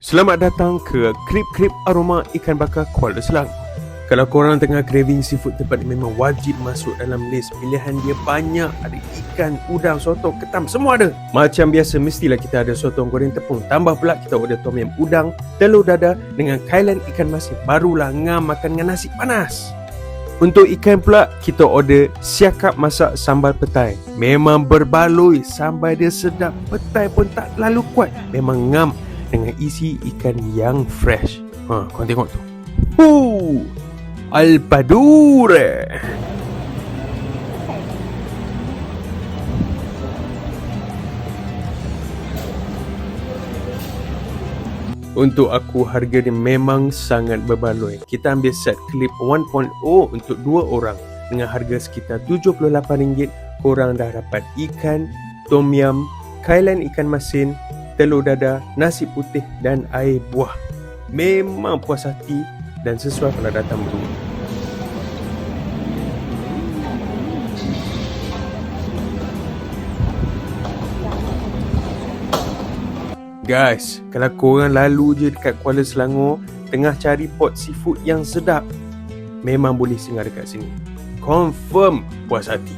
Selamat datang ke Krip-Krip Aroma Ikan Bakar Kuala Selangor. Kalau korang tengah craving seafood tempat ni, memang wajib masuk dalam list. Pilihan dia banyak. Ada ikan, udang, sotong, ketam, semua ada. Macam biasa, mestilah kita ada sotong goreng tepung. Tambah pula kita order tom yum udang, telur dadah dengan kailan ikan masin. Barulah ngam makan dengan nasi panas. Untuk ikan pula, kita order siakap masak sambal petai. Memang berbaloi, sambal dia sedap. Petai pun tak terlalu kuat. Memang ngam dengan isi ikan yang fresh. Korang tengok tu. Alpadure. Untuk aku, harga dia memang sangat berbaloi. Kita ambil set klip 1.0 untuk 2 orang dengan harga sekitar RM78. Korang dah dapat ikan, tom yum, kailan ikan masin, telur dadah, nasi putih dan air buah. Memang puas hati dan sesuai kalau datang berdua. Guys, kalau korang lalu je dekat Kuala Selangor tengah cari pot seafood yang sedap, memang boleh singgah dekat sini. Confirm puas hati.